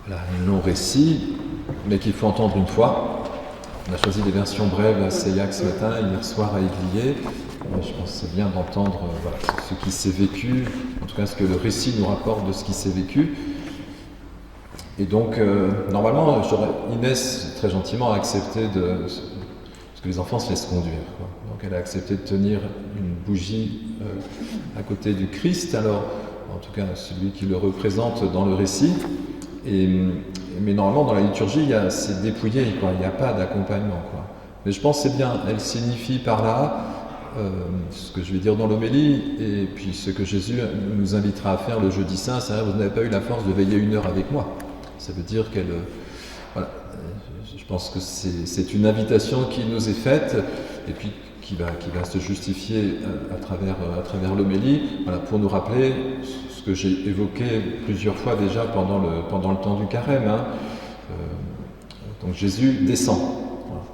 Voilà, un long récit, mais qu'il faut entendre une fois. On a choisi des versions brèves à Seillac ce matin, hier soir à Églier. Je pense que c'est bien d'entendre voilà, ce qui s'est vécu, en tout cas ce que le récit nous rapporte de ce qui s'est vécu. Et donc, normalement, Inès, très gentiment, a accepté parce que les enfants se laissent conduire, quoi. Donc elle a accepté de tenir une bougie à côté du Christ, alors, en tout cas celui qui le représente dans le récit. Mais normalement, dans la liturgie, c'est dépouillé, quoi. Il n'y a pas d'accompagnement, quoi. Mais je pense que c'est bien, elle signifie par là ce que je vais dire dans l'homélie, et puis ce que Jésus nous invitera à faire le jeudi saint, c'est-à-dire vous n'avez pas eu la force de veiller 1 heure avec moi. Ça veut dire qu'elle... voilà, je pense que c'est une invitation qui nous est faite, et puis qui va se justifier à travers l'homélie, voilà, pour nous rappeler ce que j'ai évoqué plusieurs fois déjà pendant le temps du carême. Donc Jésus descend. Voilà.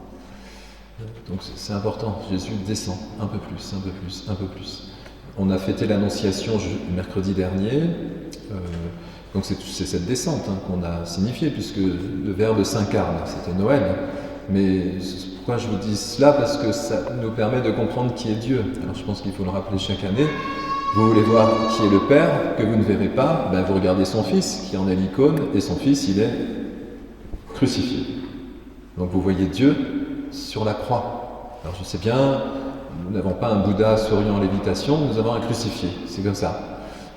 Donc c'est important, Jésus descend un peu plus, un peu plus, un peu plus. On a fêté l'Annonciation mercredi dernier. Donc c'est cette descente qu'on a signifiée, puisque le Verbe s'incarne, c'était Noël. Mais pourquoi je vous dis cela? Parce que ça nous permet de comprendre qui est Dieu. Alors je pense qu'il faut le rappeler chaque année. Vous voulez voir qui est le Père, que vous ne verrez pas, ben vous regardez son Fils, qui en est l'icône, et son Fils, il est crucifié. Donc vous voyez Dieu sur la croix. Alors je sais bien, nous n'avons pas un Bouddha souriant en lévitation, nous avons un crucifié, c'est comme ça.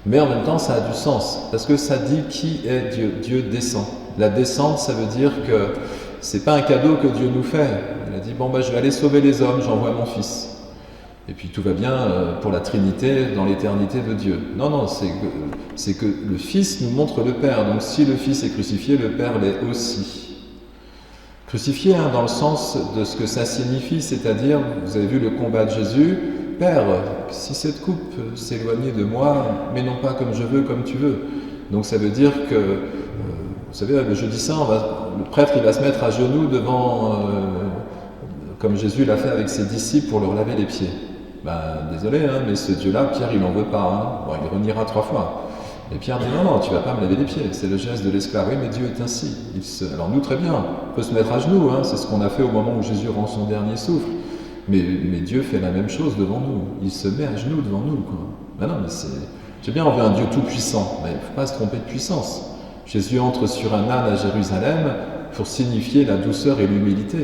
Mais en même temps, ça a du sens, parce que ça dit qui est Dieu. Dieu descend. La descente, ça veut dire que c'est pas un cadeau que Dieu nous fait. Il a dit, bon, je vais aller sauver les hommes, j'envoie mon Fils. Et puis tout va bien pour la Trinité dans l'éternité de Dieu. Non, c'est que le Fils nous montre le Père. Donc si le Fils est crucifié, le Père l'est aussi. Crucifié dans le sens de ce que ça signifie, c'est-à-dire, vous avez vu le combat de Jésus, Père, si cette coupe s'éloignait de moi, mais non pas comme je veux, comme tu veux. Donc ça veut dire que, vous savez, le jeudi saint, le prêtre il va se mettre à genoux devant, comme Jésus l'a fait avec ses disciples pour leur laver les pieds. Désolé, mais ce Dieu-là, Pierre, il n'en veut pas. Bon, il reniera 3 fois. Et Pierre dit, non, tu ne vas pas me laver les pieds. C'est le geste de l'esclave. Oui, mais Dieu est ainsi. Alors nous, très bien, on peut se mettre à genoux. C'est ce qu'on a fait au moment où Jésus rend son dernier souffle. Mais Dieu fait la même chose devant nous. Il se met à genoux devant nous, quoi. Non, mais c'est bien, on veut un Dieu tout-puissant. Mais il ne faut pas se tromper de puissance. Jésus entre sur un âne à Jérusalem pour signifier la douceur et l'humilité.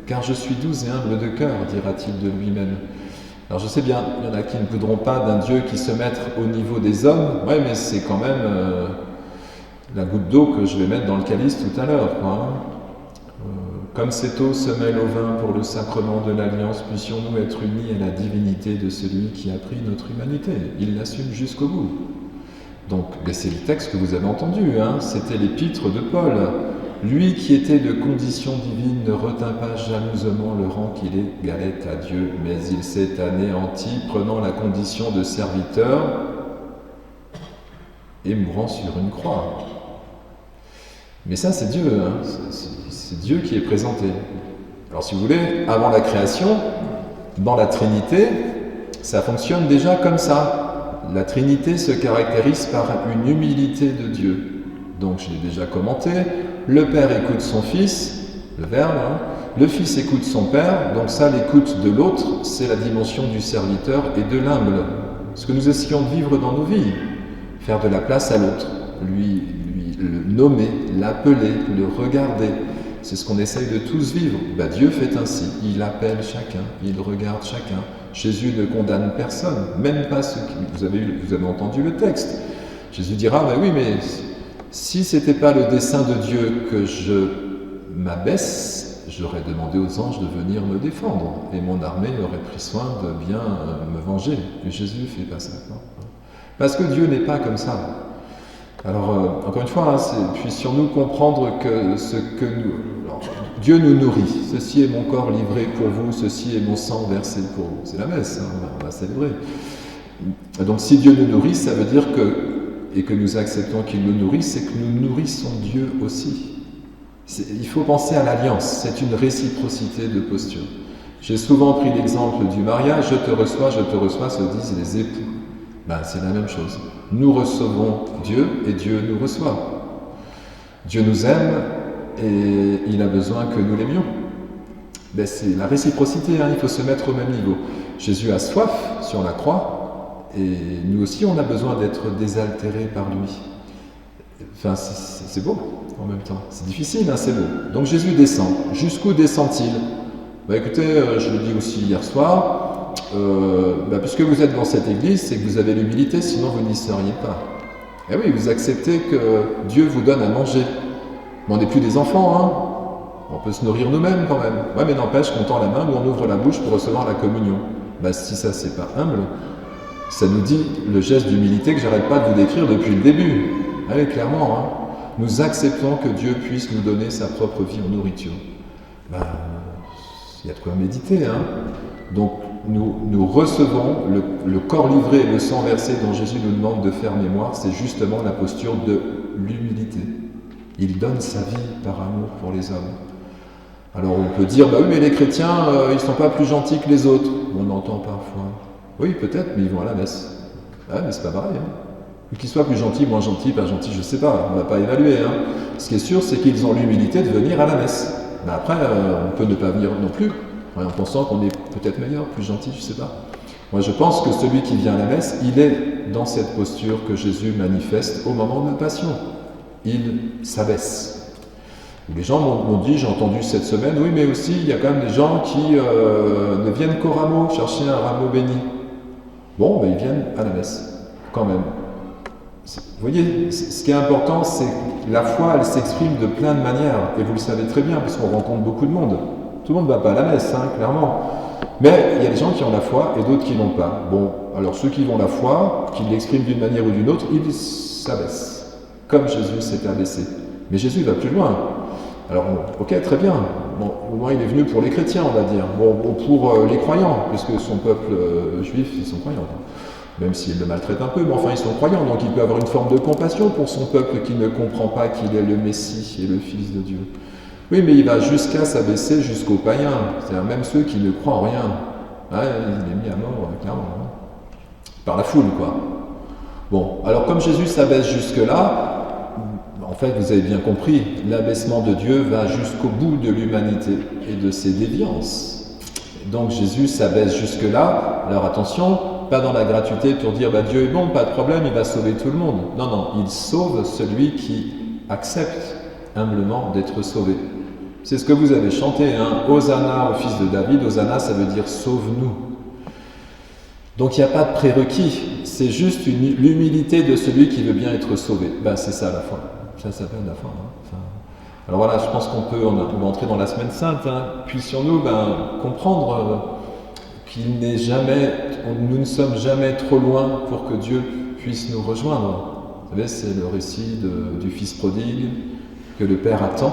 Car je suis doux et humble de cœur, dira-t-il de lui-même. Alors je sais bien, il y en a qui ne voudront pas d'un Dieu qui se mette au niveau des hommes. Ouais, mais c'est quand même la goutte d'eau que je vais mettre dans le calice tout à l'heure, quoi. Comme cette eau se mêle au vin pour le sacrement de l'Alliance, puissions-nous être unis à la divinité de celui qui a pris notre humanité. Il l'assume jusqu'au bout. Donc, c'est le texte que vous avez entendu, c'était l'épître de Paul. Lui qui était de condition divine ne retint pas jalousement le rang qu'il égalait à Dieu, mais il s'est anéanti, prenant la condition de serviteur et mourant sur une croix. Mais ça, c'est Dieu, c'est Dieu qui est présenté. Alors si vous voulez, avant la création, dans la Trinité, ça fonctionne déjà comme ça. La Trinité se caractérise par une humilité de Dieu. Donc je l'ai déjà commenté, le Père écoute son Fils, le Verbe, le Fils écoute son Père, donc ça, l'écoute de l'autre, c'est la dimension du serviteur et de l'humble. Ce que nous essayons de vivre dans nos vies, faire de la place à l'autre, lui le nommer, l'appeler, le regarder. C'est ce qu'on essaye de tous vivre. Dieu fait ainsi, il appelle chacun, il regarde chacun. Jésus ne condamne personne, même pas ceux qui... Vous avez entendu le texte. Jésus dira, oui, mais si ce n'était pas le dessein de Dieu que je m'abaisse, j'aurais demandé aux anges de venir me défendre, et mon armée aurait pris soin de bien me venger. Mais Jésus ne fait pas ça. Parce que Dieu n'est pas comme ça. Alors, encore une fois, puissions-nous comprendre que Dieu nous nourrit. Ceci est mon corps livré pour vous, ceci est mon sang versé pour vous. C'est la messe, on va célébrer. Donc, si Dieu nous nourrit, ça veut dire et que nous acceptons qu'il nous nourrisse, c'est que nous nourrissons Dieu aussi. Il faut penser à l'alliance, c'est une réciprocité de posture. J'ai souvent pris l'exemple du mariage, je te reçois, se disent les époux. C'est la même chose. Nous recevons Dieu et Dieu nous reçoit. Dieu nous aime et il a besoin que nous l'aimions. Ben, c'est la réciprocité, hein, il faut se mettre au même niveau. Jésus a soif sur la croix et nous aussi on a besoin d'être désaltérés par lui. Enfin, c'est beau en même temps. C'est difficile, hein, c'est beau. Donc Jésus descend. Jusqu'où descend-il? Bah, écoutez, je l'ai dit aussi hier soir, puisque vous êtes dans cette église, c'est que vous avez l'humilité, sinon vous n'y seriez pas. Eh oui, vous acceptez que Dieu vous donne à manger. Mais on n'est plus des enfants, hein. On peut se nourrir nous-mêmes quand même. Ouais, mais n'empêche qu'on tend la main ou on ouvre la bouche pour recevoir la communion. Bah, si ça, c'est pas humble, ça nous dit le geste d'humilité que j'arrête pas de vous décrire depuis le début. Allez, clairement, hein. Nous acceptons que Dieu puisse nous donner sa propre vie en nourriture. Ben, il y a de quoi méditer, hein. Donc, nous recevons le corps livré et le sang versé dont Jésus nous demande de faire mémoire, c'est justement la posture de l'humilité. Il donne sa vie par amour pour les hommes. Alors on peut dire, bah oui, mais les chrétiens, ils ne sont pas plus gentils que les autres. On entend parfois. Oui, peut-être, mais ils vont à la messe. Ah, mais c'est pas pareil, hein. Qu'ils soient plus gentils, moins gentils, pas gentils, je ne sais pas, on ne va pas évaluer. Hein. Ce qui est sûr, c'est qu'ils ont l'humilité de venir à la messe. Mais après, on peut ne pas venir non plus, en pensant qu'on est peut-être meilleur, plus gentil, je ne sais pas. Moi, je pense que celui qui vient à la messe, il est dans cette posture que Jésus manifeste au moment de la Passion. Il s'abaisse. Les gens m'ont dit, j'ai entendu cette semaine, oui, mais aussi, il y a quand même des gens qui ne viennent qu'au rameau, chercher un rameau béni. Bon, ben, ils viennent à la messe, quand même. Vous voyez, ce qui est important, c'est que la foi, elle s'exprime de plein de manières, et vous le savez très bien, parce qu'on rencontre beaucoup de monde. Tout le monde ne va pas à la messe, hein, clairement. Mais il y a des gens qui ont la foi et d'autres qui n'ont pas. Bon, alors ceux qui ont la foi, qui l'expriment d'une manière ou d'une autre, ils s'abaissent, comme Jésus s'est abaissé. Mais Jésus va plus loin. Alors, ok, très bien. Bon, au moins, il est venu pour les chrétiens, on va dire. Bon, pour les croyants, puisque son peuple juif, ils sont croyants. Même s'il le maltraite un peu, mais enfin ils sont croyants, donc il peut avoir une forme de compassion pour son peuple qui ne comprend pas qu'il est le Messie et le Fils de Dieu. Oui, mais il va jusqu'à s'abaisser jusqu'aux païens, c'est-à-dire même ceux qui ne croient en rien. Ouais, il est mis à mort, clairement, hein. Par la foule, quoi. Bon, alors comme Jésus s'abaisse jusque-là, en fait, vous avez bien compris, l'abaissement de Dieu va jusqu'au bout de l'humanité et de ses déviances. Donc Jésus s'abaisse jusque-là, alors attention, pas dans la gratuité pour dire bah, Dieu est bon, pas de problème, il va sauver tout le monde. Non, non, il sauve celui qui accepte humblement d'être sauvé. C'est ce que vous avez chanté, hein, Hosanna au fils de David. Hosanna, ça veut dire sauve-nous. Donc il n'y a pas de prérequis, c'est juste l'humilité de celui qui veut bien être sauvé. Ben, c'est ça la foi, ça s'appelle la foi. Hein. Enfin, alors voilà, je pense qu'on va entrer dans la semaine sainte. Hein. Puissions-nous comprendre qu'il n'est jamais, nous ne sommes jamais trop loin pour que Dieu puisse nous rejoindre. Vous savez, c'est le récit du fils prodigue que le père attend,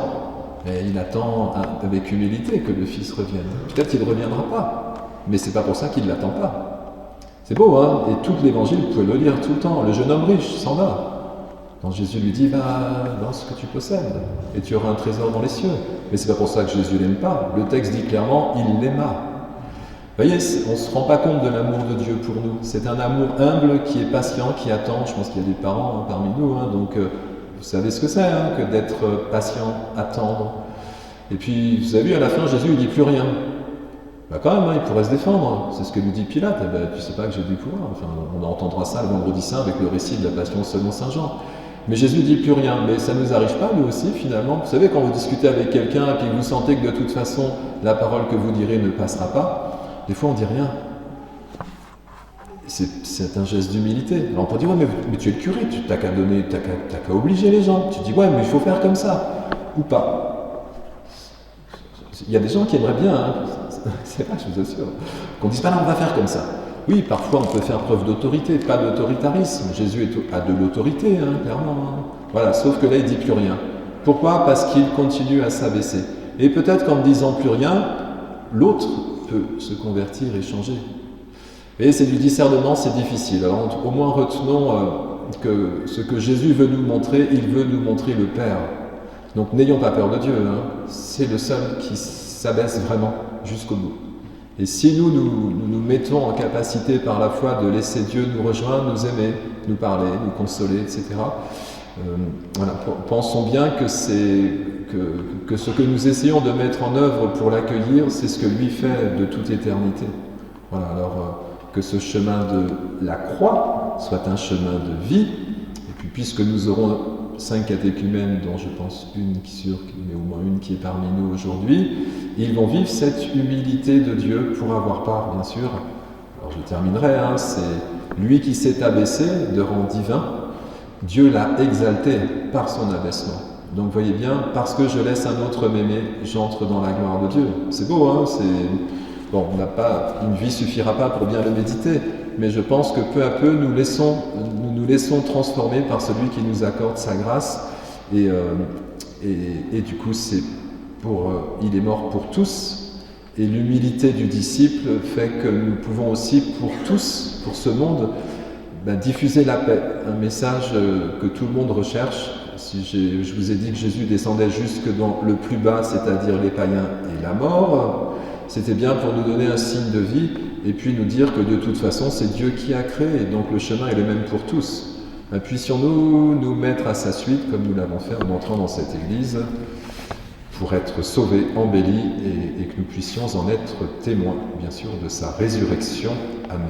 et il attend avec humilité que le fils revienne. Peut-être qu'il ne reviendra pas, mais c'est pas pour ça qu'il ne l'attend pas. C'est beau, hein? Et tout l'évangile, vous pouvez le lire tout le temps. Le jeune homme riche s'en va. Quand Jésus lui dit, dans ce que tu possèdes, et tu auras un trésor dans les cieux. Mais c'est pas pour ça que Jésus l'aime pas. Le texte dit clairement, il l'aima. Vous voyez, on ne se rend pas compte de l'amour de Dieu pour nous. C'est un amour humble qui est patient, qui attend. Je pense qu'il y a des parents parmi nous, hein, donc vous savez ce que c'est, hein, que d'être patient, attendre. Et puis, vous avez vu, à la fin, Jésus ne dit plus rien. Bah quand même, hein, il pourrait se défendre. C'est ce que nous dit Pilate. Eh ben, tu sais pas que j'ai du pouvoir. Enfin, on entendra ça le vendredi saint avec le récit de la Passion selon saint Jean. Mais Jésus ne dit plus rien. Mais ça ne nous arrive pas, nous aussi, finalement. Vous savez, quand vous discutez avec quelqu'un et que vous sentez que de toute façon, la parole que vous direz ne passera pas, des fois, on ne dit rien. C'est un geste d'humilité. Alors on peut dire, ouais, mais tu es le curé, tu n'as qu'à donner, t'as qu'à obliger les gens. Tu dis, ouais, mais il faut faire comme ça. Ou pas. Il y a des gens qui aimeraient bien, hein. C'est vrai, je vous assure, qu'on ne dise pas, non, on va faire comme ça. Oui, parfois on peut faire preuve d'autorité, pas d'autoritarisme. Jésus a de l'autorité, hein, clairement. Hein. Voilà, sauf que là, il ne dit plus rien. Pourquoi ? Parce qu'il continue à s'abaisser. Et peut-être qu'en ne disant plus rien, l'autre peut se convertir et changer. Et c'est du discernement, c'est difficile. Alors au moins retenons que ce que Jésus veut nous montrer, il veut nous montrer le Père. Donc n'ayons pas peur de Dieu, hein. C'est le seul qui s'abaisse vraiment jusqu'au bout. Et si nous mettons en capacité par la foi de laisser Dieu nous rejoindre, nous aimer, nous parler, nous consoler, etc., Voilà, pensons bien que que ce que nous essayons de mettre en œuvre pour l'accueillir, c'est ce que lui fait de toute éternité. Voilà, alors que ce chemin de la croix soit un chemin de vie, et puis puisque nous aurons 5 catéchumènes, dont je pense une qui sûre, mais au moins une qui est parmi nous aujourd'hui, ils vont vivre cette humilité de Dieu pour avoir part, bien sûr. Alors je terminerai, c'est lui qui s'est abaissé de rang divin, Dieu l'a exalté par son abaissement. Donc voyez bien, parce que je laisse un autre m'aimer, j'entre dans la gloire de Dieu. C'est beau, bon, une vie suffira pas pour bien le méditer, mais je pense que peu à peu nous nous laissons transformer par celui qui nous accorde sa grâce, et du coup il est mort pour tous, et l'humilité du disciple fait que nous pouvons aussi pour tous, pour ce monde, diffuser la paix, un message que tout le monde recherche. Si je vous ai dit que Jésus descendait jusque dans le plus bas, c'est-à-dire les païens et la mort, c'était bien pour nous donner un signe de vie et puis nous dire que de toute façon c'est Dieu qui a créé, et donc le chemin est le même pour tous. Puissions-nous nous mettre à sa suite comme nous l'avons fait en entrant dans cette église pour être sauvés, embellis, et que nous puissions en être témoins, bien sûr, de sa résurrection. Amen.